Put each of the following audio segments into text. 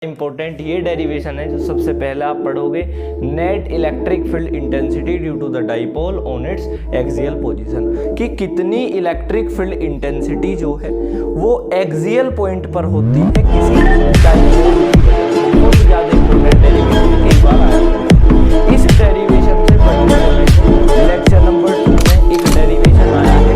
Important ये derivation है जो सबसे पहले आप पढ़ोगे, net electric field intensity due to the dipole on its axial position, कि कितनी इलेक्ट्रिक फील्ड इंटेंसिटी जो है वो एक्सियल पॉइंट पर होती है किसी डाइपोल की वजह से। बहुत ज़्यादा इंपॉर्टेंट डेरिवेशन कई बार आया। इस डेरिवेशन से पढ़ने वाले लेक्चर नंबर 2 में एक डेरिवेशन आया है।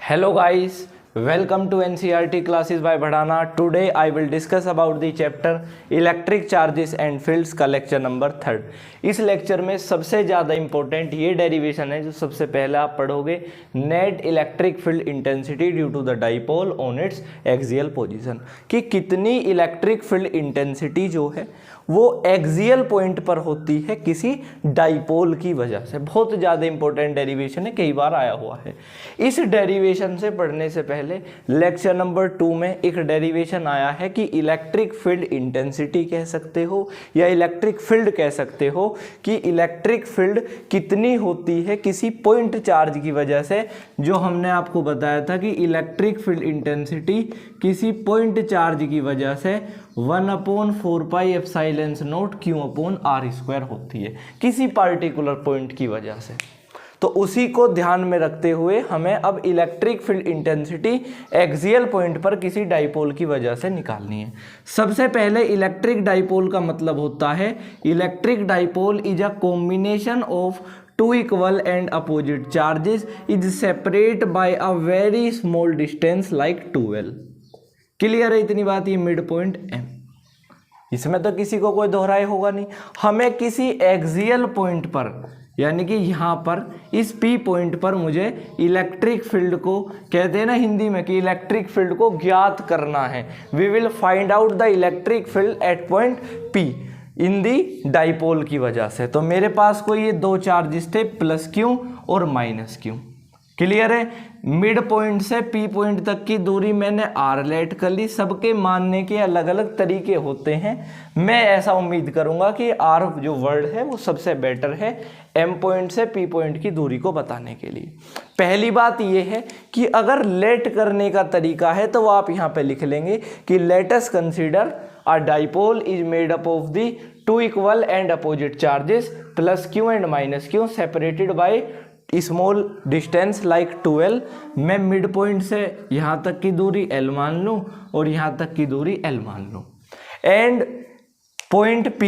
Hello guys, welcome to NCERT classes by Badhana. Today I will discuss about the chapter electric charges and fields का लेक्चर नंबर 3। इस लेक्चर में सबसे ज़्यादा इंपॉर्टेंट ये डेरिवेशन है जो सबसे पहले आप पढ़ोगे, net electric field intensity due to the dipole on its axial position, कि कितनी इलेक्ट्रिक फील्ड इंटेंसिटी जो है वो एक्सियल पॉइंट पर होती है किसी डाइपोल की वजह से। बहुत ज़्यादा इंपॉर्टेंट डेरिवेशन है, कई बार आया हुआ है। इस डेरिवेशन से पढ़ने से पहले लेक्चर नंबर 2 में एक डेरिवेशन आया है कि इलेक्ट्रिक फील्ड इंटेंसिटी कह सकते हो या इलेक्ट्रिक फील्ड कह सकते हो, कि इलेक्ट्रिक फील्ड कितनी होती है किसी पॉइंट चार्ज की वजह से। जो हमने आपको बताया था कि इलेक्ट्रिक फील्ड इंटेंसिटी किसी पॉइंट चार्ज की वजह से 1/4 पाई एप्सिलॉन नॉट Q/r² होती है किसी पार्टिकुलर पॉइंट की वजह से। तो उसी को ध्यान में रखते हुए हमें अब electric field intensity axial point पर किसी डाइपोल की वजह से निकालनी है। सबसे पहले इलेक्ट्रिक डाइपोल का मतलब होता है, electric dipole is a combination of two equal and opposite charges is separate by a very small distance like 2L। Clear है इतनी बात? ये मिड पॉइंट M, इसमें तो किसी को कोई दोहराए होगा नहीं। हमें किसी एक्सियल पॉइंट पर, यानी कि यहाँ पर इस P पॉइंट पर मुझे इलेक्ट्रिक फील्ड को, कहते हैं ना हिंदी में कि इलेक्ट्रिक फील्ड को ज्ञात करना है। We will find out the electric field at point P in the dipole की वजह से। तो मेरे पास कोई ये दो चार्जेस थे, +Q और -Q। क्लियर है? मिड पॉइंट से P पॉइंट तक की दूरी मैंने R लेट कर ली। सबके मानने के अलग अलग तरीके होते हैं। मैं ऐसा उम्मीद करूंगा कि R जो वर्ड है वो सबसे बेटर है M पॉइंट से P पॉइंट की दूरी को बताने के लिए। पहली बात ये है कि अगर लेट करने का तरीका है तो वो आप यहाँ पे लिख लेंगे कि let us consider a dipole is made up of the two equal and opposite charges +Q and -Q separated by small distance like 2L। मैं मिड पॉइंट से यहाँ तक की दूरी L मान लूँ और यहाँ तक की दूरी L मान लूँ। And point P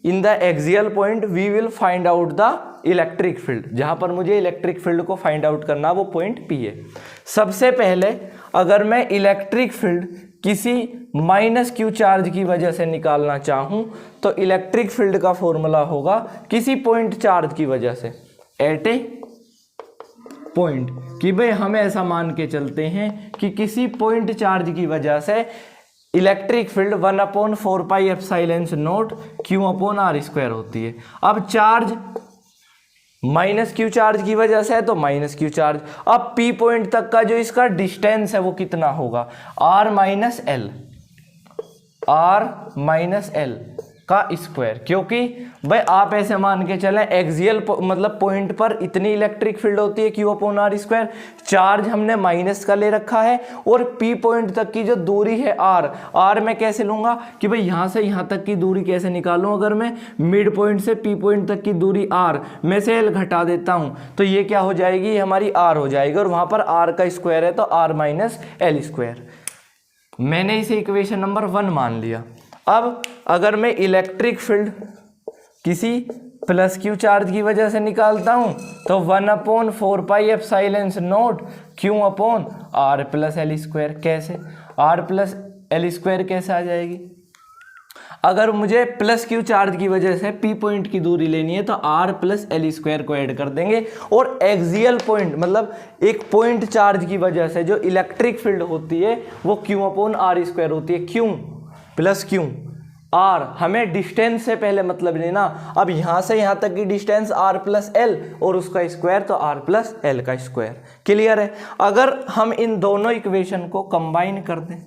in the axial point we will find out the electric field. जहाँ पर मुझे इलेक्ट्रिक फील्ड को फाइंड आउट करना वो पॉइंट P है। सबसे पहले अगर मैं इलेक्ट्रिक फील्ड किसी -Q चार्ज की वजह से निकालना चाहूँ तो इलेक्ट्रिक फील्ड का फॉर्मूला होगा किसी पॉइंट चार्ज की वजह से एट ए पॉइंट, कि भाई हम ऐसा मान के चलते हैं कि किसी पॉइंट चार्ज की वजह से electric field 1/4 pi epsilon not Q/r² होती है। अब चार्ज -Q चार्ज की वजह से है तो -Q चार्ज। अब P पॉइंट तक का जो इसका डिस्टेंस है वो कितना होगा? R - L का स्क्वायर, क्योंकि भाई आप ऐसे मान के चलें एक्सियल मतलब पॉइंट पर इतनी इलेक्ट्रिक फील्ड होती है Q/r²। चार्ज हमने माइनस का ले रखा है और P पॉइंट तक की जो दूरी है R मैं कैसे लूँगा कि भाई यहाँ से यहाँ तक की दूरी कैसे निकालूँ? अगर मैं मिड पॉइंट से P पॉइंट तक की दूरी R में से L घटा देता हूँ तो ये क्या हो जाएगी? ये हमारी R हो जाएगी और वहाँ पर R का स्क्वायर है तो R - L²। मैंने इसे इक्वेशन नंबर 1 मान लिया। अब अगर मैं इलेक्ट्रिक फील्ड किसी +Q चार्ज की वजह से निकालता हूं तो 1/4 पाई एप्सिलॉन नॉट Q/r + L²। कैसे? R + L² कैसे आ जाएगी? अगर मुझे +Q चार्ज की वजह से P पॉइंट की दूरी लेनी है तो R + L² को ऐड कर देंगे और एक्सियल पॉइंट मतलब एक पॉइंट चार्ज की वजह से जो इलेक्ट्रिक फील्ड होती है वो Q/r² होती है। क्यों? +Q R, हमें डिस्टेंस से पहले मतलब लेना। अब यहाँ से यहाँ तक की डिस्टेंस R + L और उसका स्क्वायर तो R + L का स्क्वायर। क्लियर है? अगर हम इन दोनों इक्वेशन को कंबाइन कर दें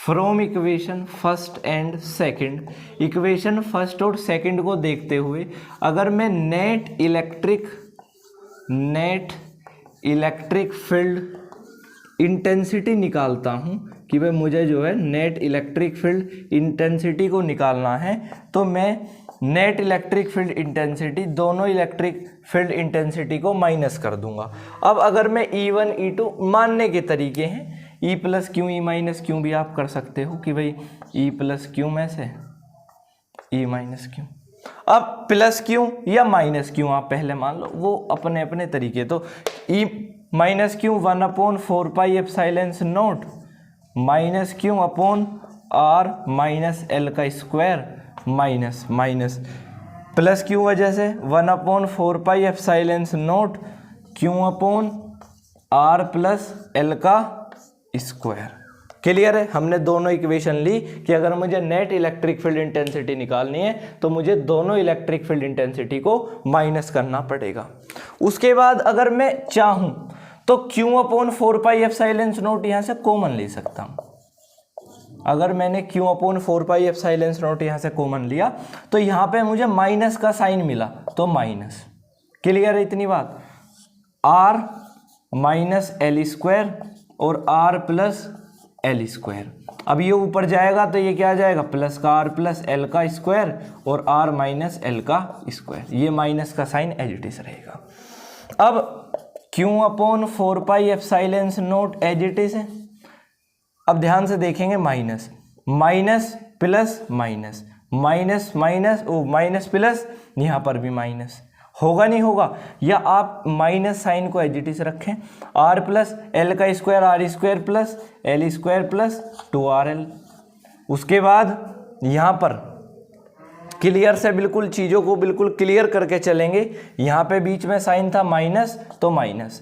from equation first and second, equation first और सेकंड को देखते हुए अगर मैं नेट इलेक्ट्रिक फील्ड इंटेंसिटी निकालता हूँ कि भाई मुझे जो है नेट इलेक्ट्रिक फील्ड इंटेंसिटी को निकालना है, तो मैं नेट इलेक्ट्रिक फील्ड इंटेंसिटी दोनों इलेक्ट्रिक फील्ड इंटेंसिटी को माइनस कर दूंगा। अब अगर मैं E1 E2 मानने के तरीके हैं, E plus Q E minus Q भी आप कर सकते हो कि भाई E प्लस क्यू में से E माइनस क्यू। अब प्लस क्यू या माइनस क्यू आप पहले मान लो, वो अपने अपने तरीके। तो E minus Q 1/4 pi epsilon not minus Q upon R minus L का square minus minus plus Q वजह से 1/4 पाई epsilon not Q upon R plus L का स्क्वायर। क्लियर है? हमने दोनों इक्वेशन ली कि अगर मुझे नेट इलेक्ट्रिक फील्ड इंटेंसिटी निकालनी है तो मुझे दोनों इलेक्ट्रिक फील्ड इंटेंसिटी को माइनस करना पड़ेगा। उसके बाद अगर मैं चाहूं तो Q/4 पाई एप्सिलॉन नॉट यहां से कॉमन ले सकता हूं। अगर मैंने Q/4 पाई एप्सिलॉन नॉट यहां से कॉमन लिया तो यहां पे मुझे माइनस का साइन मिला, तो माइनस। क्लियर है इतनी बात? R माइनस L स्क्वायर और R प्लस L स्क्वायर। अब ये ऊपर जाएगा तो ये क्या आ जाएगा, प्लस का R प्लस L का स्क्वायर और R माइनस L का स्क्वायर। ये माइनस का साइन एज इट इज रहेगा। अब Q/4 pi epsilon naught as it is है। अब ध्यान से देखेंगे, minus minus plus minus minus minus o minus plus, यहाँ पर भी माइनस होगा नहीं होगा, या आप माइनस साइन को एज इट इज रखें। R प्लस L का square R square plus L square plus 2RL। उसके बाद यहाँ पर क्लियर से बिल्कुल चीज़ों को बिल्कुल क्लियर करके चलेंगे। यहाँ पे बीच में साइन था माइनस, तो minus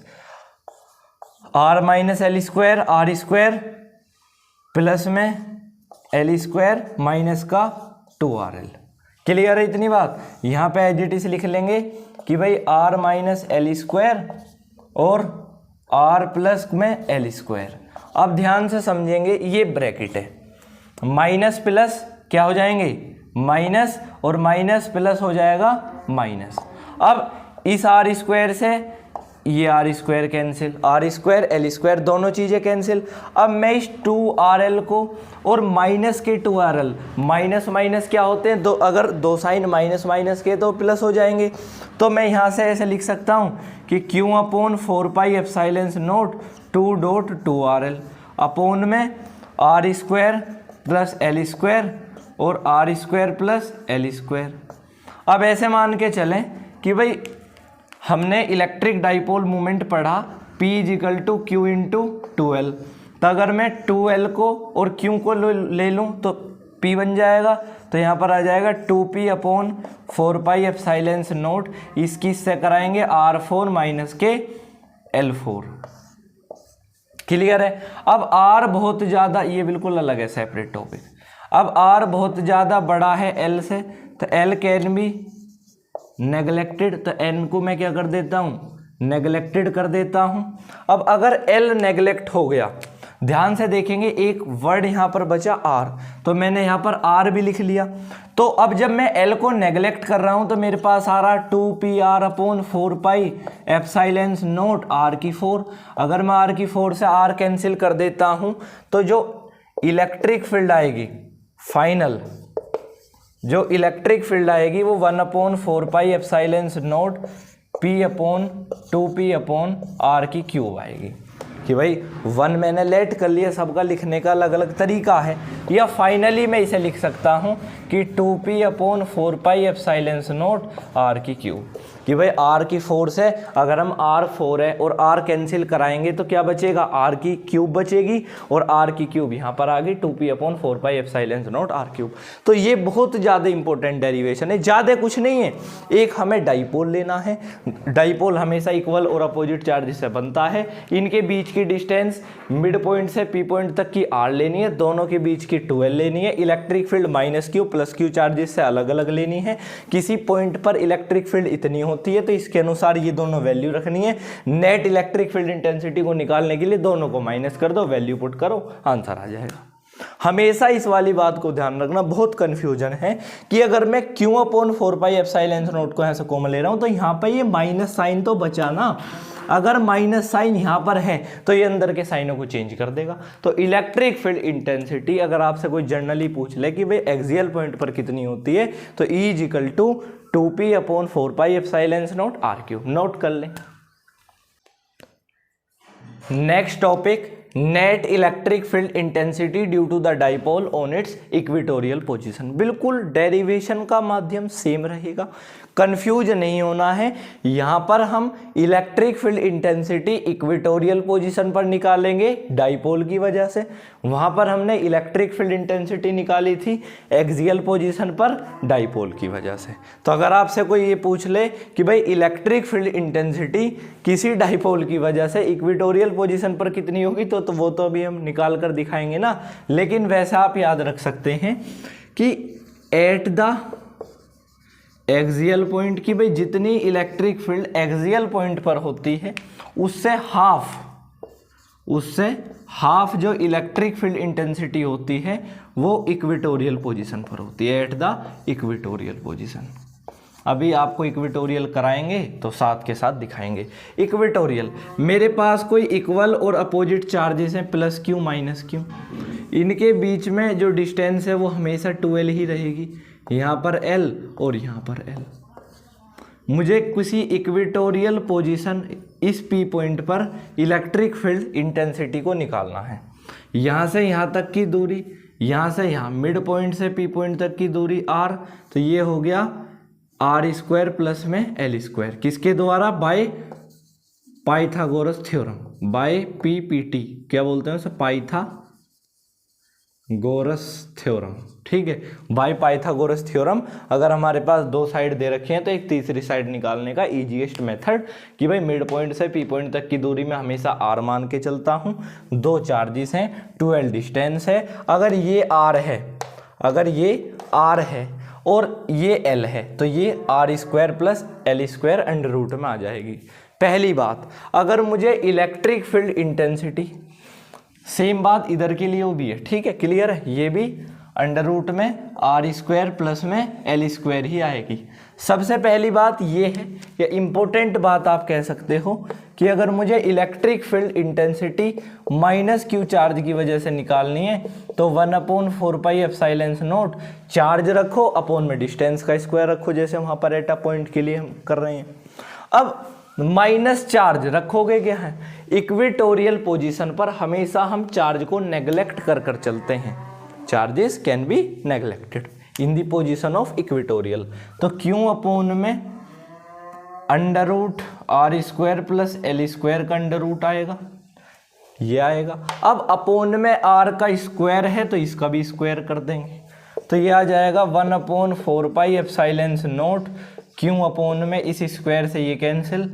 R minus L square R square plus में L स्क्वायर माइनस का 2RL। क्लियर है इतनी बात? यहाँ पे एज इट इज लिख लेंगे कि भाई R माइनस L स्क्वायर और R प्लस में L स्क्वायर। अब ध्यान से समझेंगे, ये ब्रैकेट है, माइनस प्लस क्या हो जाएंगे, माइनस, और माइनस प्लस हो जाएगा माइनस। अब इस R स्क्वायर से ये R square cancel, R square L square दोनों चीज़ें कैंसिल। अब मैं इस 2RL को और माइनस के 2RL, माइनस माइनस क्या होते हैं, दो, अगर दो साइन माइनस माइनस के तो प्लस हो जाएंगे। तो मैं यहाँ से ऐसे लिख सकता हूँ कि Q/4 pi epsilon not 2.2RL upon में R square plus L square और R square plus L square. अब ऐसे मान के चलें कि भाई हमने इलेक्ट्रिक डाइपोल मोमेंट पढ़ा P = Q × 2L। तो अगर मैं 2L को और Q को ले लूँ तो P बन जाएगा, तो यहाँ पर आ जाएगा 2P/4 पाई एप्सिलॉन नॉट। इसकी इससे कराएंगे R4 माइनस के L4। क्लियर है? अब R बहुत ज़्यादा, ये बिल्कुल अलग है, सेपरेट टॉपिक। अब R बहुत ज़्यादा बड़ा है L से, तो L कैन बी नेगलेक्टेड, तो N को मैं क्या कर देता हूँ, नेगलेक्टेड कर देता हूँ। अब अगर L नेगलेक्ट हो गया, ध्यान से देखेंगे एक वर्ड यहाँ पर बचा R, तो मैंने यहाँ पर R भी लिख लिया। तो अब जब मैं L को नेगलेक्ट कर रहा हूँ तो मेरे पास आ रहा 2PR/4 pi epsilon not R⁴। अगर मैं R⁴ से R कैंसिल कर देता हूँ तो जो इलेक्ट्रिक फील्ड आएगी, फाइनल जो इलेक्ट्रिक फील्ड आएगी वो 1/4 पाई एप्सिलॉन नॉट P/2P/R³ आएगी। कि भाई 1 मैंने लेट कर लिया, सबका लिखने का अलग अलग तरीका है। या फाइनली मैं इसे लिख सकता हूँ कि 2P/4 pi epsilon not R⁵। कि भाई R⁴ से अगर हम R4 है और R कैंसिल कराएंगे तो क्या बचेगा, R³ बचेगी, और R³ यहाँ पर आ गई 2P/4 pi epsilon not R³। तो ये बहुत ज़्यादा इंपॉर्टेंट डेरिवेशन है, ज़्यादा कुछ नहीं है। एक हमें डाइपोल लेना है, डाइपोल हमेशा इक्वल और अपोजिट चार्ज से बनता है। इनके बीच की डिस्टेंस मिड पॉइंट से P पॉइंट तक की R लेनी है, दोनों के बीच की 2L लेनी है। Electric field -Q +Q charges से अलग अलग लेनी है। किसी पॉइंट पर इलेक्ट्रिक फील्ड इतनी होती है तो इसके अनुसार ये दोनों वैल्यू रखनी है। नेट इलेक्ट्रिक फील्ड इंटेंसिटी को निकालने के लिए दोनों को माइनस कर दो, वैल्यू पुट करो, आंसर आ जाएगा। हमेशा इस वाली बात को ध्यान रखना, बहुत कंफ्यूजन है कि अगर मैं Q/4 पाई एप्सिलॉन नॉट को यहाँ से कॉमन ले रहा हूँ तो यहाँ पर ये माइनस साइन तो बचा ना, अगर माइनस साइन यहाँ पर है तो ये अंदर के साइनों को चेंज कर देगा। तो इलेक्ट्रिक फील्ड इंटेंसिटी अगर आपसे कोई जनरली पूछ ले कि भाई एक्सियल पॉइंट पर कितनी होती है, तो E is equal to 2p/4πε0 r3। Note कर लें। Next topic, net electric field intensity due to the dipole on its equatorial position. बिल्कुल डेरिवेशन का माध्यम सेम रहेगा, कंफ्यूज नहीं होना है। यहां पर हम electric field intensity equatorial position पर निकालेंगे डाइपोल की वजह से, वहां पर हमने इलेक्ट्रिक फील्ड इंटेंसिटी निकाली थी एक्सियल पोजीशन पर डाइपोल की वजह से। तो अगर आपसे कोई ये पूछ ले कि भाई इलेक्ट्रिक फील्ड इंटेंसिटी किसी डाइपोल की वजह से इक्वेटोरियल पोजीशन पर कितनी होगी, तो वो तो अभी हम निकाल कर दिखाएंगे ना। लेकिन वैसे आप याद रख सकते हैं कि एट द एक्सियल पॉइंट की भाई जितनी इलेक्ट्रिक फील्ड एक्सियल पॉइंट पर होती है उससे हाफ जो इलेक्ट्रिक फील्ड इंटेंसिटी होती है वो इक्वेटोरियल पोजीशन पर होती है, एट द इक्वेटोरियल पोजीशन। अभी आपको इक्वेटोरियल कराएंगे तो साथ के साथ दिखाएंगे। इक्वेटोरियल, मेरे पास कोई इक्वल और अपोजिट चार्जेस हैं प्लस क्यू माइनस क्यू, इनके बीच में जो डिस्टेंस है वो हमेशा 2l ही रहेगी, यहाँ पर l और यहाँ पर l। मुझे किसी इक्वेटोरियल पोजीशन इस P पॉइंट पर इलेक्ट्रिक फील्ड इंटेंसिटी को निकालना है। यहाँ से यहाँ तक की दूरी, यहाँ से यहाँ मिड पॉइंट से P पॉइंट तक की दूरी r, तो ये हो गया r² प्लस में l², किसके द्वारा? By Pythagoras theorem, by PPT, क्या बोलते हैं उसे? Pythagoras theorem. ठीक है, बाय पाइथागोरस थ्योरम। अगर हमारे पास दो साइड दे रखे हैं तो एक तीसरी साइड निकालने का इजीएस्ट मेथड कि भाई मिड पॉइंट से P पॉइंट तक की दूरी में हमेशा r मान के चलता हूं, दो चार्जेस हैं, 2l डिस्टेंस है। अगर ये r है और ये l है तो ये r² plus l² under root में आ जाएगी। पहली बात, अगर मुझे इलेक्ट्रिक फील्ड इंटेंसिटी, सेम बात इधर के लिए भी है, ठीक है, क्लियर है, ये भी अंडर रूट में r² प्लस में l² ही आएगी। सबसे पहली बात ये है, या इम्पोर्टेंट बात आप कह सकते हो, कि अगर मुझे electric field intensity minus Q charge की वजह से निकालनी है तो 1/4πε0 चार्ज रखो, अपोन में डिस्टेंस का स्क्वायर रखो, जैसे वहाँ पर एटा पॉइंट के लिए हम कर रहे हैं। अब माइनस चार्ज रखोगे क्या है? इक्वेटोरियल पोजीशन पर हमेशा हम चार्ज को नेग्लेक्ट कर चलते हैं। Charges can be neglected in the position of equatorial. तो क्यों अपोन में under root r² plus l² का अंडर रूट आएगा, ये आएगा। अब अपोन में r का स्क्वायर है तो इसका भी स्क्वायर कर देंगे, तो ये आ जाएगा 1/4πε0 क्यों अपोन में इस स्क्वायर से ये कैंसिल,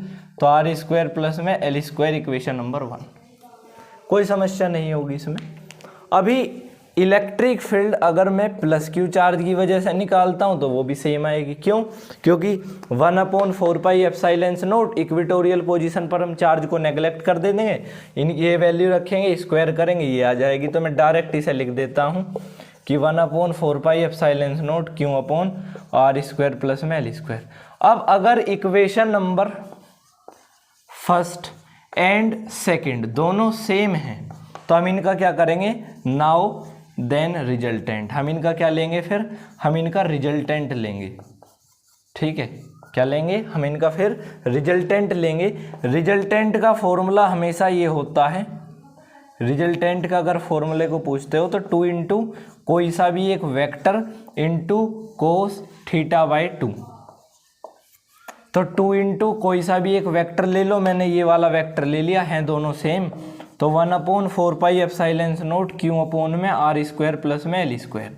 तो r² प्लस में l², इक्वेशन नंबर 1। कोई समस्या नहीं होगी इसमें। अभी इलेक्ट्रिक फील्ड अगर मैं प्लस क्यू चार्ज की वजह से निकालता हूं तो वो भी सेम आएगी। क्यों? क्योंकि 1/4πε0 इक्वेटोरियल पोजीशन पर हम चार्ज को नेग्लेक्ट कर देंगे, इन ये वैल्यू रखेंगे, स्क्वायर करेंगे, ये आ जाएगी। तो मैं डायरेक्ट इसे लिख देता हूं कि 1/4πε0 क्यू अपॉन r² प्लस में l²। अब अगर equation number first and second दोनों सेम हैं तो हम इनका क्या करेंगे? नाउ देन रिजल्टेंट, हम इनका क्या लेंगे? फिर हम इनका रिजल्टेंट लेंगे। ठीक है, क्या लेंगे? हम इनका फिर रिजल्टेंट लेंगे। रिजल्टेंट का फॉर्मूला हमेशा ये होता है, रिजल्टेंट का अगर फॉर्मूले को पूछते हो तो 2 इंटू कोई सा भी एक वेक्टर इंटू कोस θ/2। तो 2 इंटू कोई सा भी एक वेक्टर ले लो, मैंने ये वाला वेक्टर ले लिया, हैं दोनों सेम, तो 1/4πε0 क्यू अपोन में r² प्लस में l²।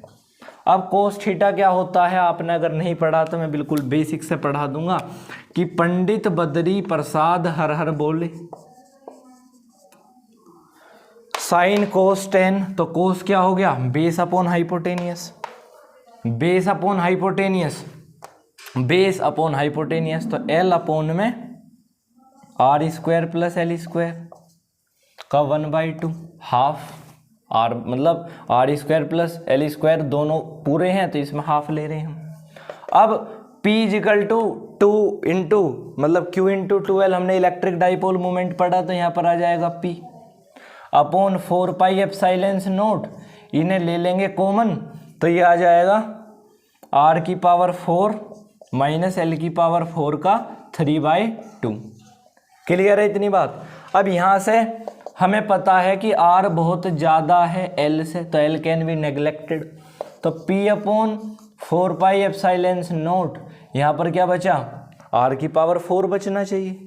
अब कोस थीटा क्या होता है आपने अगर नहीं पढ़ा तो मैं बिल्कुल बेसिक से पढ़ा दूंगा कि पंडित बद्री प्रसाद हर हर बोले, साइन कोस टेन, तो कोस क्या हो गया? Base upon hypotenuse, base upon hypotenuse, base upon hypotenuse, तो l अपोन में r² प्लस l² का 1/2 हाफ, r मतलब r² प्लस l² दोनों पूरे हैं तो इसमें हाफ ले रहे हैं हम। अब p = टू इंटू मतलब Q इंटू 12 हमने इलेक्ट्रिक डाइपोल मोमेंट पढ़ा, तो यहाँ पर आ जाएगा P upon 4 pi epsilon not, इन्हें ले लेंगे कॉमन, तो ये आ जाएगा R की पावर 4 माइनस L की पावर 4 का 3/2। क्लियर है इतनी बात। अब यहाँ से हमें पता है कि R बहुत ज़्यादा है L से, तो L कैन बी नेग्लेक्टेड, तो P upon 4 pi epsilon not, यहाँ पर क्या बचा, R की पावर 4 बचना चाहिए।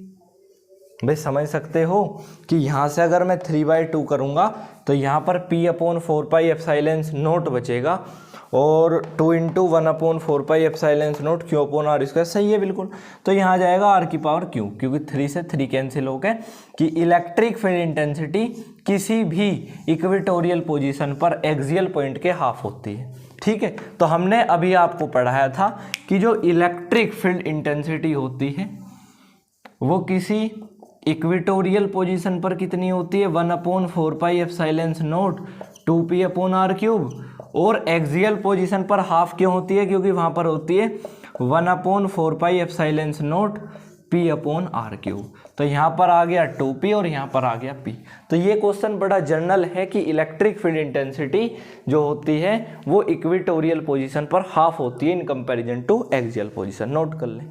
भाई समझ सकते हो कि यहाँ से अगर मैं 3/2 करूँगा तो यहाँ पर P upon 4 pi epsilon not बचेगा, और 2 into 1 upon 4 pi epsilon not Q upon R square, सही है बिल्कुल। तो यहाँ जाएगा R की पावर Q, क्योंकि 3 से 3 कैंसिल हो गए कि इलेक्ट्रिक फील्ड इंटेंसिटी किसी भी इक्वेटोरियल पोजीशन पर एक्सियल पॉइंट के हाफ होती है। ठीक है, तो हमने अभी आपको पढ़ाया था कि जो इलेक्ट्रिक फील्ड इंटेंसिटी होती है वो किसी इक्वेटोरियल पोजीशन पर कितनी होती है, 1 upon 4 pi epsilon not 2P upon R cube, और एक्सियल पोजीशन पर हाफ क्यों होती है, क्योंकि वहाँ पर होती है 1 upon 4 pi epsilon not P upon R cube. तो यहाँ पर आ गया 2P और यहाँ पर आ गया P। तो ये क्वेश्चन बड़ा जनरल है कि इलेक्ट्रिक फील्ड इंटेंसिटी जो होती है वो इक्वेटोरियल पोजीशन पर हाफ होती है in comparison to axial position. Note कर लें।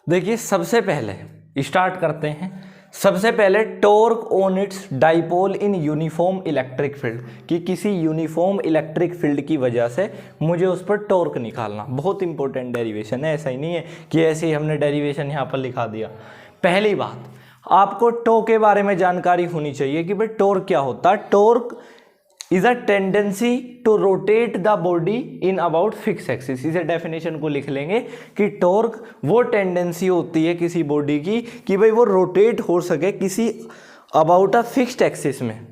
देखिए सबसे पहले स्टार्ट करते हैं। सबसे पहले torque on it's dipole in uniform electric field, कि किसी यूनिफॉर्म इलेक्ट्रिक फील्ड की वजह से मुझे उस पर टॉर्क निकालना। बहुत इंपॉर्टेंट डेरिवेशन है, ऐसा ही नहीं है कि ऐसे ही हमने डेरिवेशन यहाँ पर लिखा दिया। पहली बात, आपको टॉ के बारे में जानकारी होनी चाहिए कि भाई टॉर्क क्या होता है। Torque is a tendency to rotate the body in about fix axis. इसे डेफिनेशन को लिख लेंगे कि टॉर्क वो टेंडेंसी होती है किसी बॉडी की कि भाई वो रोटेट हो सके किसी अबाउट अ फिक्स्ड एक्सिस में।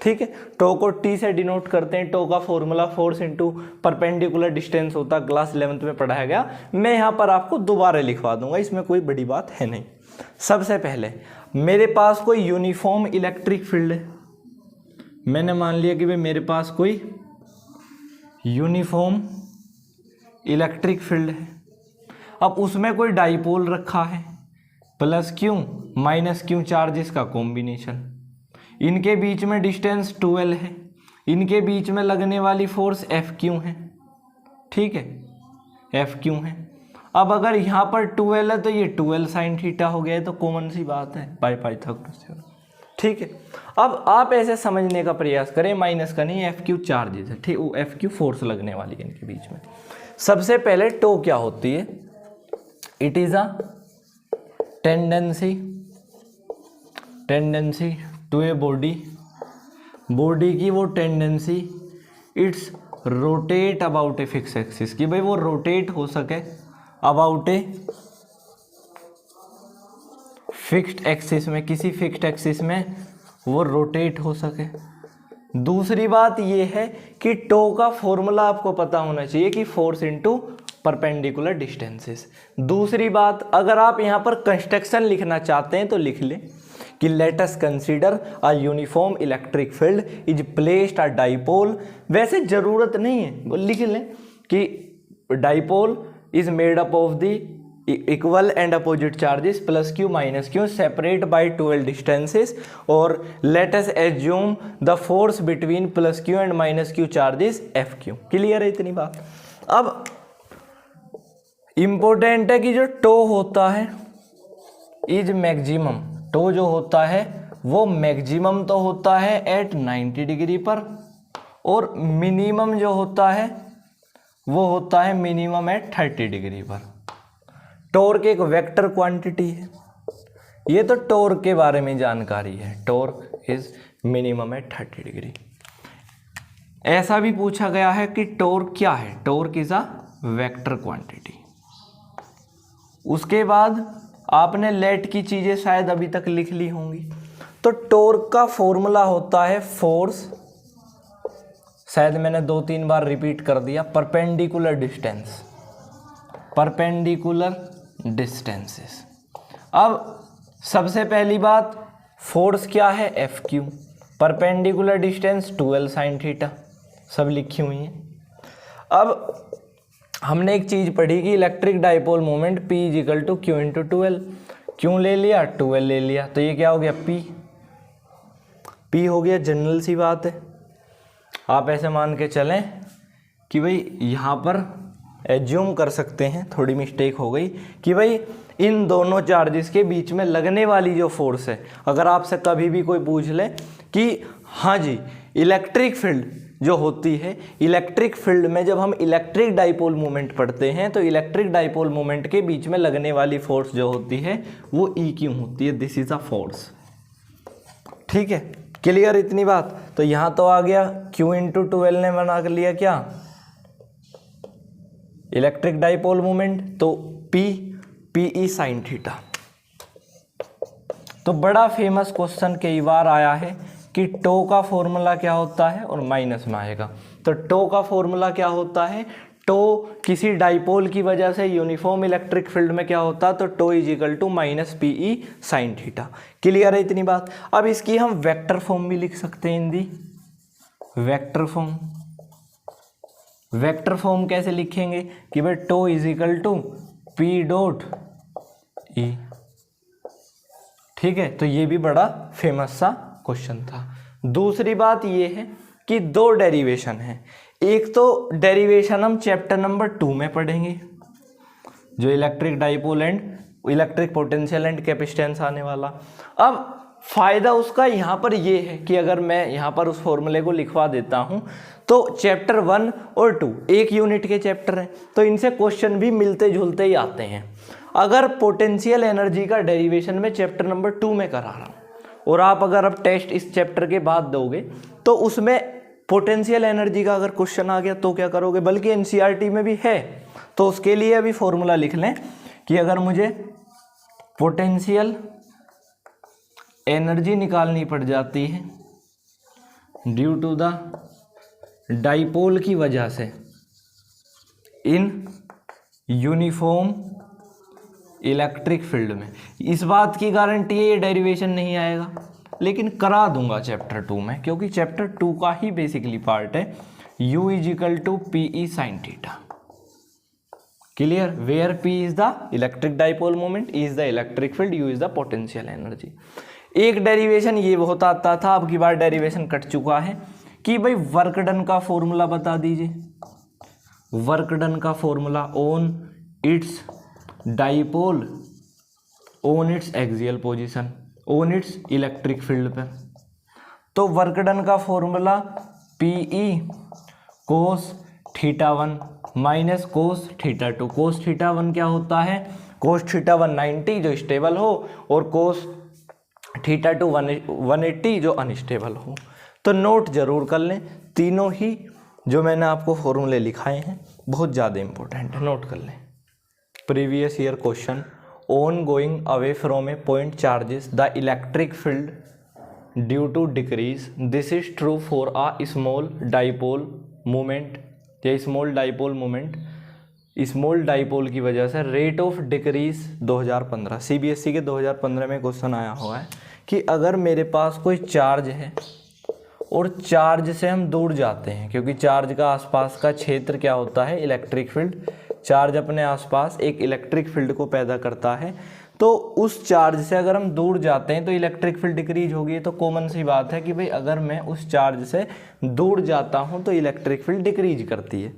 ठीक है, टॉ को टी से डिनोट करते हैं। टॉ का formula force into perpendicular distance होता है, क्लास 11th में पढ़ाया गया। मैं यहाँ पर आपको दोबारा लिखवा दूंगा, इसमें कोई बड़ी बात है नहीं। सबसे पहले मेरे पास कोई यूनिफॉर्म इलेक्ट्रिक फील्ड है। मैंने मान लिया कि भाई मेरे पास कोई यूनिफॉर्म इलेक्ट्रिक फील्ड है। अब उसमें कोई डाइपोल रखा है, plus q minus q charges का कॉम्बिनेशन। इनके बीच में डिस्टेंस 12 है, इनके बीच में लगने वाली फोर्स एफ क्यू है। ठीक है, एफ क्यू है। अब अगर यहाँ पर 12 है तो ये 12 साइन थीटा हो गया है, तो कॉमन सी बात है बाय पाइथागोरस थ्योरम। ठीक है, अब आप ऐसे समझने का प्रयास करें, माइनस का नहीं, एफ क्यू चार्जेस है। ठीक, वो एफ क्यू फोर्स लगने वाली है इनके बीच में। सबसे पहले टो क्या होती है, it is a tendency to a body की वो tendency its rotate about a fix axis, कि भाई वो रोटेट हो सके अबाउट ए फिक्स्ड एक्सिस में, किसी फिक्स्ड एक्सिस में वो रोटेट हो सके। दूसरी बात ये है कि टो का फॉर्मूला आपको पता होना चाहिए कि फोर्स इनटू परपेंडिकुलर डिस्टेंसेस। दूसरी बात, अगर आप यहाँ पर कंस्ट्रक्शन लिखना चाहते हैं तो लिख लें कि let us consider a uniform electric field is placed a dipole. वैसे जरूरत नहीं है, वो लिख लें कि dipole is made up of the equal and opposite charges plus q minus q separate by 12 distances, और let us assume the force between plus q and minus q charges F q. Clear है इतनी बात। अब important है कि जो to होता है इज मैक्सिमम, टो जो होता है वो मैक्सिमम तो होता है एट 90 डिग्री पर, और मिनिमम जो होता है वो होता है मिनिमम एट 30 डिग्री पर। टॉर्क एक वेक्टर क्वांटिटी है, ये तो टॉर्क के बारे में जानकारी है। Torque is minimum at 30 degree. ऐसा भी पूछा गया है कि टॉर्क क्या है, torque is a vector quantity. उसके बाद आपने लेट की चीजें शायद अभी तक लिख ली होंगी। तो टॉर्क का फॉर्मूला होता है फोर्स, शायद मैंने 2-3 बार रिपीट कर दिया, परपेंडिकुलर डिस्टेंसेस। अब सबसे पहली बात, फोर्स क्या है, F Q, perpendicular distance 12 sine theta, सब लिखी हुई है। अब हमने एक चीज पढ़ी कि electric dipole moment P is equal to Q into 12, क्यों ले लिया 12 ले लिया, तो ये क्या हो गया P हो गया। जनरल सी बात है, आप ऐसे मान के चलें कि भाई यहाँ पर एज्यूम कर सकते हैं, थोड़ी मिस्टेक हो गई, कि भाई इन दोनों चार्जेस के बीच में लगने वाली जो फोर्स है, अगर आपसे कभी भी कोई पूछ ले कि हाँ जी इलेक्ट्रिक फील्ड जो होती है, इलेक्ट्रिक फील्ड में जब हम इलेक्ट्रिक डाइपोल मोमेंट पढ़ते हैं तो इलेक्ट्रिक डाइपोल मोमेंट के बीच में लगने वाली फोर्स जो होती है वो E क्यों होती है, दिस इज अ फोर्स। ठीक है, क्लियर इतनी बात। तो यहाँ तो आ गया Q इंटू 12 ने बना कर लिया क्या इलेक्ट्रिक डाइपोल मोमेंट, तो PE साइन थीटा। तो बड़ा फेमस क्वेश्चन कई बार आया है कि टो का फॉर्मूला क्या होता है और माइनस में आएगा। तो टो का फॉर्मूला क्या होता है, टो किसी डाइपोल की वजह से यूनिफॉर्म इलेक्ट्रिक फील्ड में क्या होता है, तो टो is equal to minus PE sine theta. Clear है इतनी बात। अब इसकी हम वेक्टर फॉर्म भी लिख सकते हैं, in the vector form. Vector form कैसे लिखेंगे कि भाई tau is equal to P dot E। ठीक है, तो ये भी बड़ा फेमस सा क्वेश्चन था। दूसरी बात ये है कि दो डेरिवेशन है, एक तो डेरिवेशन हम चैप्टर नंबर 2 में पढ़ेंगे, जो electric dipole and electric potential and capacitance आने वाला। अब फायदा उसका यहाँ पर ये है कि अगर मैं यहाँ पर उस फॉर्मूले को लिखवा देता हूँ तो चैप्टर 1 और 2 एक यूनिट के चैप्टर हैं, तो इनसे क्वेश्चन भी मिलते जुलते ही आते हैं। अगर पोटेंशियल एनर्जी का डेरिवेशन में चैप्टर नंबर 2 में करा रहा हूँ और आप अगर अब टेस्ट इस चैप्टर के बाद दोगे तो उसमें पोटेंशियल एनर्जी का अगर क्वेश्चन आ गया तो क्या करोगे, बल्कि एनसीईआरटी में भी है। तो उसके लिए अभी फॉर्मूला लिख लें कि अगर मुझे पोटेंशियल एनर्जी निकालनी पड़ जाती है ड्यू टू द डाइपोल की वजह से इन यूनिफॉर्म इलेक्ट्रिक फील्ड में, इस बात की गारंटी है ये डेरिवेशन नहीं आएगा, लेकिन करा दूंगा चैप्टर 2 में, क्योंकि चैप्टर 2 का ही बेसिकली पार्ट है U is equal to PE sine theta. Clear, where P is the electric dipole moment, E is the electric field, U is the potential energy. एक डेरिवेशन ये बहुत आता था, अब की बार डेरिवेशन कट चुका है कि भाई वर्क डन का फॉर्मूला बता दीजिए। वर्क डन का formula on it's dipole on its axial position on it's electric field पर। तो वर्क डन का formula PE cos theta 1 minus cos theta 2। Cos theta 1 क्या होता है, कोस थीटा 1 90 जो स्टेबल हो, और कोस थीटा 2 180 जो अनस्टेबल हो। तो नोट जरूर कर लें, तीनों ही जो मैंने आपको फॉर्मूले लिखाए हैं बहुत ज़्यादा इंपॉर्टेंट है, नोट कर लें। Previous year question, on going away from a point charges the electric field due to decrease, this is true for a small dipole moment. या small dipole moment, small dipole की वजह से rate of decrease 2015 CBSE के 2015 में question आया हुआ है कि अगर मेरे पास कोई चार्ज है और चार्ज से हम दूर जाते हैं, क्योंकि चार्ज का आसपास का क्षेत्र क्या होता है, इलेक्ट्रिक फील्ड। चार्ज अपने आसपास एक इलेक्ट्रिक फील्ड को पैदा करता है, तो उस चार्ज से अगर हम दूर जाते हैं तो इलेक्ट्रिक फील्ड डिक्रीज होगी। तो कॉमन सी बात है कि भाई अगर मैं उस चार्ज से दूर जाता हूं तो इलेक्ट्रिक फील्ड डिक्रीज करती है।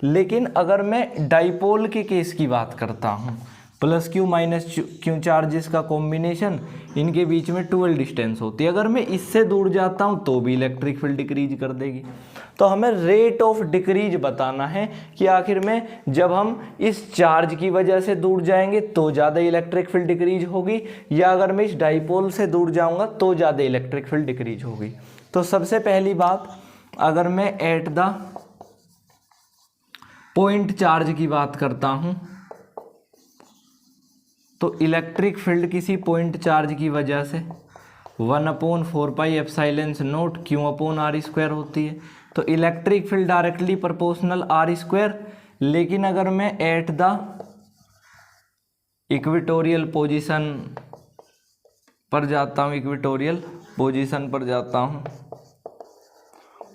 लेकिन अगर मैं डाइपोल के केस की बात करता हूं, plus q minus q charges का कॉम्बिनेशन, इनके बीच में 12 डिस्टेंस होती है, अगर मैं इससे दूर जाता हूं तो भी इलेक्ट्रिक फील्ड डिक्रीज कर देगी। तो हमें रेट ऑफ डिक्रीज बताना है कि आखिर में जब हम इस चार्ज की वजह से दूर जाएंगे तो ज़्यादा इलेक्ट्रिक फील्ड डिक्रीज होगी, या अगर मैं इस डाइपोल से दूर जाऊंगा तो ज़्यादा इलेक्ट्रिक फील्ड डिक्रीज होगी। तो सबसे पहली बात, अगर मैं एट द पॉइंट चार्ज की बात करता हूं तो इलेक्ट्रिक फील्ड किसी पॉइंट चार्ज की वजह से 1/4 पाई एप्सिलॉन नॉट Q/r² होती है। तो electric field directly proportional r²। लेकिन अगर मैं एट द इक्वेटोरियल पोजीशन पर जाता हूँ, इक्वेटोरियल पोजीशन पर जाता हूँ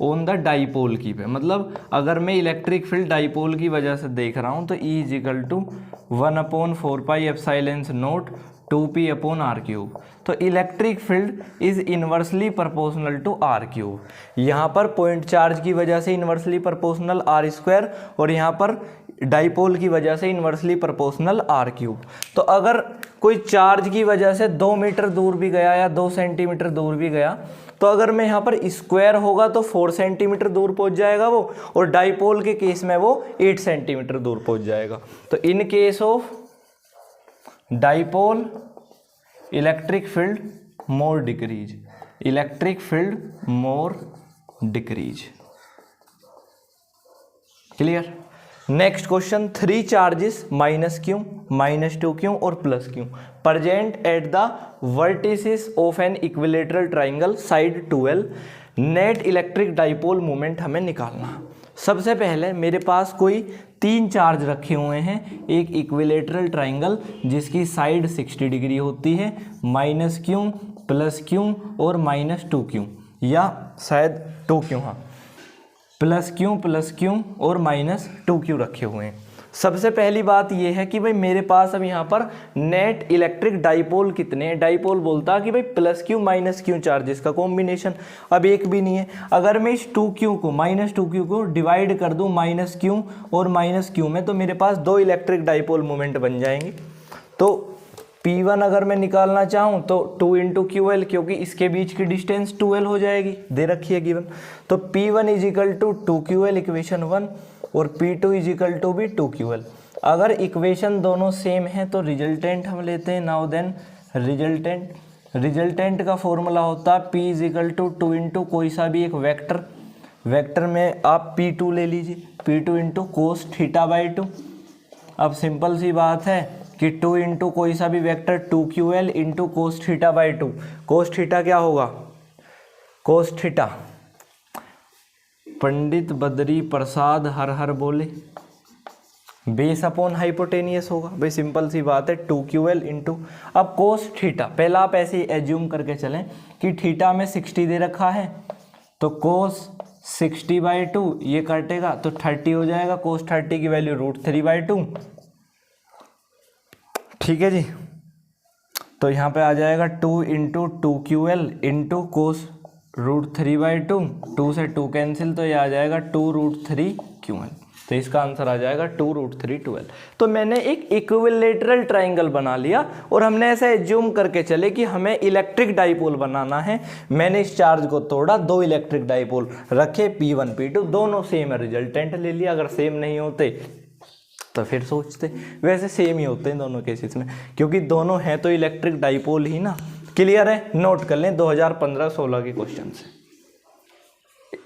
ऑन द डाइपोल की पे, मतलब अगर मैं इलेक्ट्रिक फील्ड डाइपोल की वजह से देख रहा हूँ तो E is equal to 1/4πε0 2p/r³। तो electric field is inversely proportional to r³। यहाँ पर पॉइंट चार्ज की वजह से इन्वर्सली प्रोपोर्शनल r² और यहाँ पर डाइपोल की वजह से इन्वर्सली प्रोपोर्शनल r³। तो अगर कोई चार्ज की वजह से 2 मीटर दूर भी गया या 2 सेंटीमीटर दूर भी गया, तो अगर मैं यहाँ पर स्क्वायर होगा तो 4 सेंटीमीटर दूर पहुँच जाएगा वो, और डाइपोल के केस में वो 8 सेंटीमीटर दूर पहुँच जाएगा। तो in case of dipole electric field more decrease, electric field more decrease. Clear. Next question, 3 charges -q, -2q और +q present at the vertices of an equilateral triangle side 2l, net electric dipole moment हमें निकालना। सबसे पहले मेरे पास कोई 3 charge रखे हुए हैं, एक इक्विलेटरल ट्राइंगल जिसकी साइड 60 डिग्री होती है, -q, +q और -2q, या शायद 2q, हाँ, +q और -2q रखे हुए हैं। सबसे पहली बात यह है कि भाई मेरे पास अब यहाँ पर नेट इलेक्ट्रिक डाइपोल कितने हैं। डाइपोल बोलता कि भाई +q -q चार्जेस का कॉम्बिनेशन, अब एक भी नहीं है। अगर मैं इस 2q को -2q को डिवाइड कर दूँ -q और -q में, तो मेरे पास 2 इलेक्ट्रिक डाइपोल मोमेंट बन जाएंगे। तो P1 अगर मैं निकालना चाहूँ तो 2 × QL, क्योंकि इसके बीच की डिस्टेंस 2L हो जाएगी, दे रखी है गिवन। तो P1 is equal to 2QL equation 1 और P2 इज इक्वल टू भी 2QL। अगर इक्वेशन दोनों सेम है तो रिजल्टेंट हम लेते हैं। नाउ देन रिजल्टेंट का फॉर्मूला होता है P इज इक्वल टू 2 × कोई सा भी एक वेक्टर में आप P2 ले लीजिए, P2 × cos θ/2। अब सिंपल सी बात है कि 2 × कोई सा भी वेक्टर 2QL × cos θ/2। cos θ क्या होगा? cos θ पंडित बद्री प्रसाद हर हर बोले बेस अपॉन हाइपोटेनियस होगा। भाई सिंपल सी बात है 2QL × अब cos θ, पहला आप ऐसे ही एज्यूम करके चलें कि थीटा में 60 दे रखा है, तो cos 60/2 ये काटेगा तो 30 हो जाएगा। cos 30 की वैल्यू √3/2, ठीक है जी। तो यहाँ पे आ जाएगा 2 × 2QL × cos √3/2, 2 से 2 कैंसिल, तो ये आ जाएगा 2√3QL। तो इसका आंसर आ जाएगा 2√312। तो मैंने एक इक्विलेटरल ट्राइंगल बना लिया और हमने ऐसा एज्यूम करके चले कि हमें इलेक्ट्रिक डाइपोल बनाना है। मैंने इस चार्ज को तोड़ा, 2 इलेक्ट्रिक डाइपोल रखे, P1 P2 दोनों सेम है, रिजल्टेंट ले लिया। अगर सेम नहीं होते तो फिर सोचते, वैसे सेम ही होते हैं दोनों केसेस में, क्योंकि दोनों हैं तो इलेक्ट्रिक डाइपोल ही ना। क्लियर है, नोट कर लें 2015-16 के क्वेश्चन से।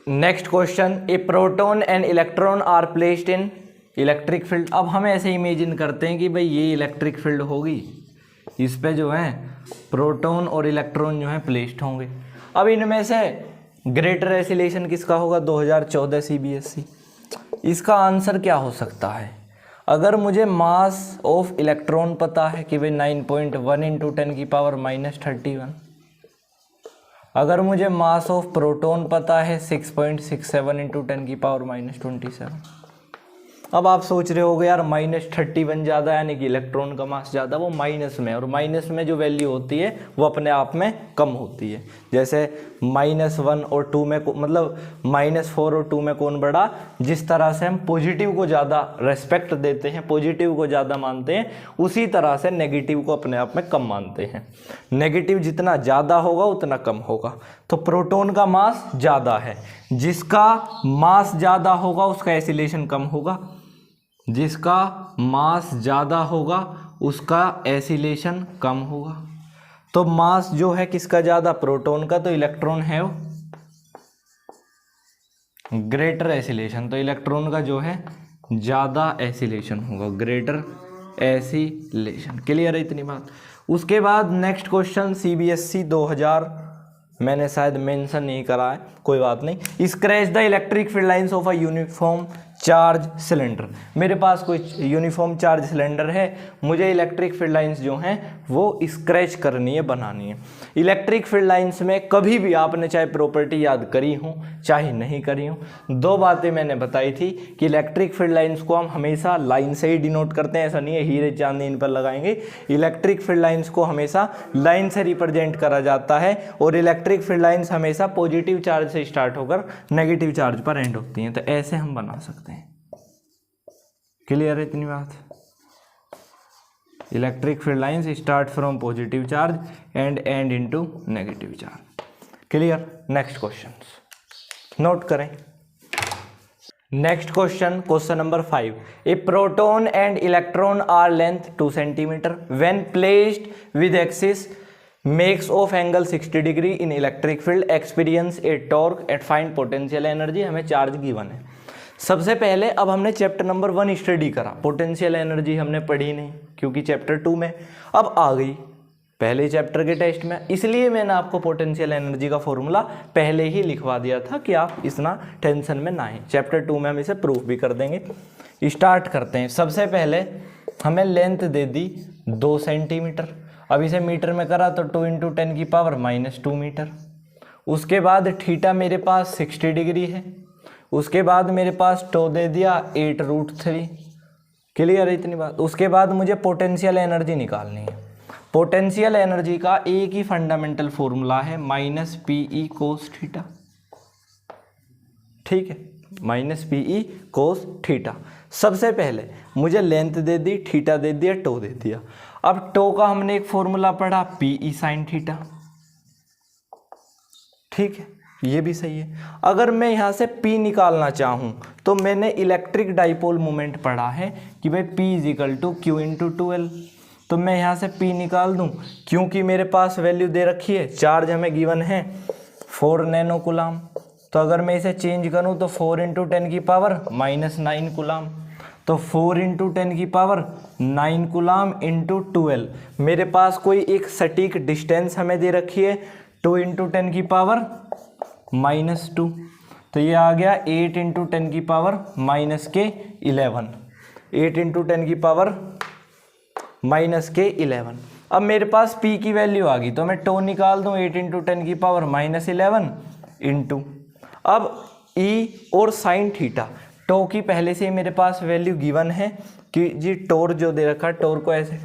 Next question, a proton and electron are placed in electric field. अब हम ऐसे इमेजिन करते हैं कि भाई ये इलेक्ट्रिक फील्ड होगी, इस पे जो है प्रोटॉन और इलेक्ट्रॉन जो है प्लेस्ड होंगे। अब इनमें से ग्रेटर एसिलेशन किसका होगा? 2014 CBSE। इसका आंसर क्या हो सकता है? अगर मुझे मास ऑफ इलेक्ट्रॉन पता है कि भाई 9.1 × 10⁻31, अगर मुझे मास ऑफ प्रोटॉन पता है 6.67 × 10⁻27। अब आप सोच रहे होगे यार -31 ज़्यादा, यानी कि इलेक्ट्रॉन का मास ज़्यादा, वो माइनस में, और माइनस में जो वैल्यू होती है वो अपने आप में कम होती है। जैसे -1 और 2 में मतलब -4 और 2 में कौन बड़ा? जिस तरह से हम पॉजिटिव को ज़्यादा रेस्पेक्ट देते हैं, पॉजिटिव को ज़्यादा मानते हैं, उसी तरह से नेगेटिव को अपने आप में कम मानते हैं। नेगेटिव जितना ज़्यादा होगा उतना कम होगा। तो प्रोटॉन का मास ज़्यादा है, जिसका मास ज़्यादा होगा उसका एसिलेशन कम होगा, जिसका मास ज़्यादा होगा उसका एसिलेशन कम होगा। तो मास जो है किसका ज़्यादा? प्रोटॉन का। तो इलेक्ट्रॉन है वो ग्रेटर एसिलेशन, तो इलेक्ट्रॉन का जो है ज़्यादा एसिलेशन होगा, ग्रेटर एसिलेशन। क्लियर है इतनी बात? उसके बाद नेक्स्ट क्वेश्चन CBSE 2000, मैंने शायद मेंशन नहीं करा है, कोई बात नहीं। Scratch the electric field lines of a uniform charge cylinder. मेरे पास कोई यूनिफॉर्म चार्ज सिलेंडर है, मुझे इलेक्ट्रिक फील्ड लाइंस जो हैं वो स्क्रैच करनी है, बनानी है। इलेक्ट्रिक फील्ड लाइंस में कभी भी आपने चाहे प्रॉपर्टी याद करी हो चाहे नहीं करी हो, दो बातें मैंने बताई थी कि इलेक्ट्रिक फील्ड लाइंस को हम हमेशा लाइन से ही डिनोट करते हैं, ऐसा नहीं है हीरे चांदी इन पर लगाएंगे। इलेक्ट्रिक फील्ड लाइंस को हमेशा लाइन से रिप्रेजेंट करा जाता है और इलेक्ट्रिक फील्ड लाइंस हमेशा पॉजिटिव चार्ज से स्टार्ट होकर नेगेटिव चार्ज पर एंड होती हैं। तो ऐसे हम बना सकते हैं। क्लियर है इतनी बात? Electric field lines start from positive charge and end into negative charge. Clear? Next question note करें। Next question, question number 5। A proton and electron are length 2 centimetre when placed with axis makes of angle 60 degree in electric field experience a torque at find potential energy. हमें charge given है। सबसे पहले अब हमने chapter number 1 study करा, potential energy हमने पढ़ी नहीं क्योंकि चैप्टर 2 में अब आ गई पहले चैप्टर के टेस्ट में, इसलिए मैंने आपको पोटेंशियल एनर्जी का फॉर्मूला पहले ही लिखवा दिया था कि आप इतना टेंशन में ना आए। चैप्टर 2 में हम इसे प्रूफ भी कर देंगे। स्टार्ट करते हैं। सबसे पहले हमें लेंथ दे दी 2 सेंटीमीटर। अब इसे मीटर में करा तो 2 × 10⁻² मीटर। उसके बाद थीटा मेरे पास 60 डिग्री है। उसके बाद मेरे पास टो दे दिया 8√3। क्लियर है इतनी बात? उसके बाद मुझे पोटेंशियल एनर्जी निकालनी है। पोटेंशियल एनर्जी का एक ही फंडामेंटल फॉर्मूला है -PE cos थीटा। ठीक है, -PE cos थीटा। सबसे पहले मुझे लेंथ दे दी, थीटा दे दिया, टो दे दिया। अब टो का हमने एक फॉर्मूला पढ़ा PE sin थीटा। ठीक है, ये भी सही है। अगर मैं यहाँ से P निकालना चाहूँ तो मैंने इलेक्ट्रिक डाइपोल मोमेंट पढ़ा है कि भाई P = Q × 2L। तो मैं यहाँ से P निकाल दूँ क्योंकि मेरे पास वैल्यू दे रखी है, चार्ज हमें गिवन है 4 नैनो कूलाम। तो अगर मैं इसे चेंज करूँ तो 4 × 10⁻⁹ कूलाम। तो 4 × 10⁹ कूलाम × 2L। मेरे पास कोई एक सटीक डिस्टेंस हमें दे रखी है 2 × 10⁻⁻²। तो ये आ गया 8 × 10⁻⁻11। 8 × 10⁻⁻11। अब मेरे पास P की वैल्यू आ गई तो मैं टो निकाल दूं 8 × 10⁻⁻11 इंटू। अब E और साइन थीटा, टो की पहले से ही मेरे पास वैल्यू गिवन है कि जी टोर जो दे रखा है, टोर को ऐसे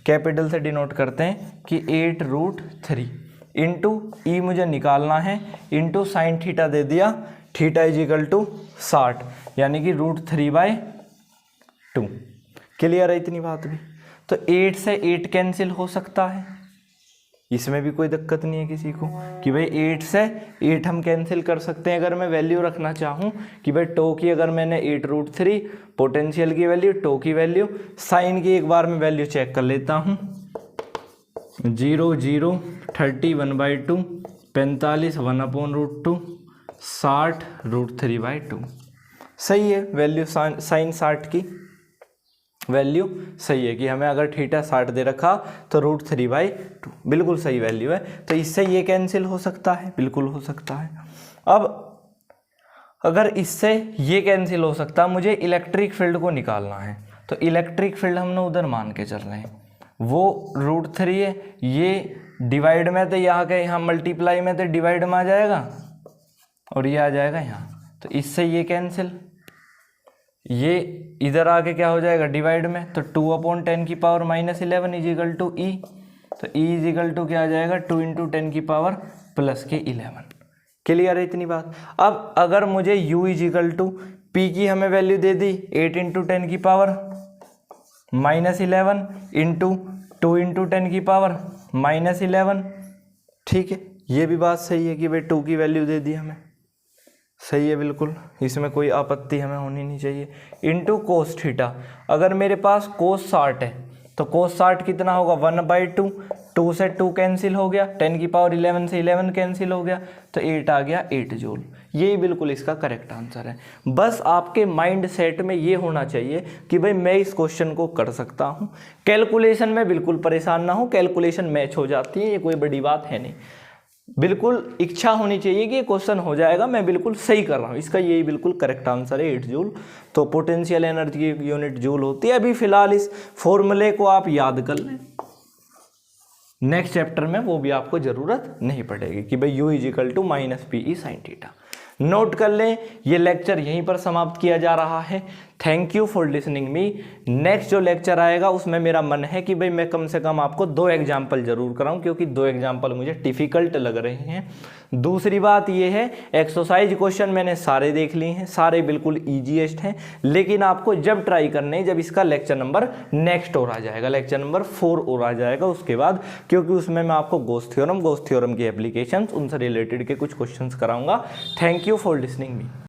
कैपिटल से डिनोट करते हैं कि 8√3 इंटू E मुझे निकालना है इंटू साइन थीटा दे दिया, थीटा = 60 यानी कि √3/2। क्लियर है इतनी बात भी? तो 8 से 8 कैंसिल हो सकता है, इसमें भी कोई दिक्कत नहीं है किसी को कि भाई 8 से 8 हम कैंसिल कर सकते हैं। अगर मैं वैल्यू रखना चाहूँ कि भाई टो की अगर मैंने 8√3, पोटेंशियल की वैल्यू, टो की वैल्यू, साइन की एक बार मैं वैल्यू चेक कर लेता हूँ। 0 0 31/2 45 1/√2 60√3/2। सही है वैल्यू, साइन 60 की वैल्यू सही है कि हमें अगर थीटा 60 दे रखा तो √3/2 बिल्कुल सही वैल्यू है। तो इससे ये कैंसिल हो सकता है, बिल्कुल हो सकता है। अब अगर इससे ये कैंसिल हो सकता, मुझे इलेक्ट्रिक फील्ड को निकालना है। तो इलेक्ट्रिक फील्ड हमने उधर मान के चल रहे हैं, वो √3 है, ये डिवाइड में तो यहाँ के यहाँ मल्टीप्लाई में तो डिवाइड में आ जाएगा और ये आ जाएगा यहाँ। तो इससे ये कैंसिल, ये इधर आके क्या हो जाएगा डिवाइड में, तो 2/10⁻⁻11 = E। तो E = क्या आ जाएगा 2 × 10⁻+11। क्लियर है इतनी बात? अब अगर मुझे U = P की हमें वैल्यू दे दी 8 × 10⁻11 इंटू 2 × 10⁻11। ठीक है, ये भी बात सही है कि भाई 2 की वैल्यू दे दी हमें, सही है बिल्कुल, इसमें कोई आपत्ति हमें होनी नहीं चाहिए। इंटू कोस थीटा, अगर मेरे पास कोस 60 है तो कोस 60 कितना होगा 1/2, 2 से 2 कैंसिल हो गया, 10⁻11 से 11 कैंसिल हो गया, तो 8 आ गया 8 जूल। यही बिल्कुल इसका करेक्ट आंसर है। बस आपके माइंड सेट में ये होना चाहिए कि भाई मैं इस क्वेश्चन को कर सकता हूँ। कैलकुलेशन में बिल्कुल परेशान ना हो, कैलकुलेशन मैच हो जाती है, ये कोई बड़ी बात है नहीं। बिल्कुल इच्छा होनी चाहिए कि ये क्वेश्चन हो जाएगा, मैं बिल्कुल सही कर रहा हूँ, इसका यही बिल्कुल करेक्ट आंसर है 8 जूल। तो पोटेंशियल एनर्जी की यूनिट जूल होती है। अभी फिलहाल इस फॉर्मूले को आप याद कर लें, नेक्स्ट चैप्टर में वो भी आपको जरूरत नहीं पड़ेगी कि भाई U = -PE sin theta. Note कर लें, ये लेक्चर यहीं पर समाप्त किया जा रहा है। Thank you for listening me. Next जो लेक्चर आएगा उसमें मेरा मन है कि भाई मैं कम से कम आपको 2 एग्जाम्पल जरूर कराऊं, क्योंकि 2 एग्जाम्पल मुझे डिफिकल्ट लग रहे हैं। दूसरी बात ये है, एक्सरसाइज क्वेश्चन मैंने सारे देख लिए हैं, सारे बिल्कुल ईजीएस्ट हैं, लेकिन आपको जब ट्राई करने, जब इसका लेक्चर नंबर नेक्स्ट और आ जाएगा, लेक्चर नंबर 4 और आ जाएगा उसके बाद, क्योंकि उसमें मैं आपको गॉस थ्योरम की एप्लीकेशंस, उनसे रिलेटेड के कुछ क्वेश्चंस कराऊंगा। Thank you for listening me.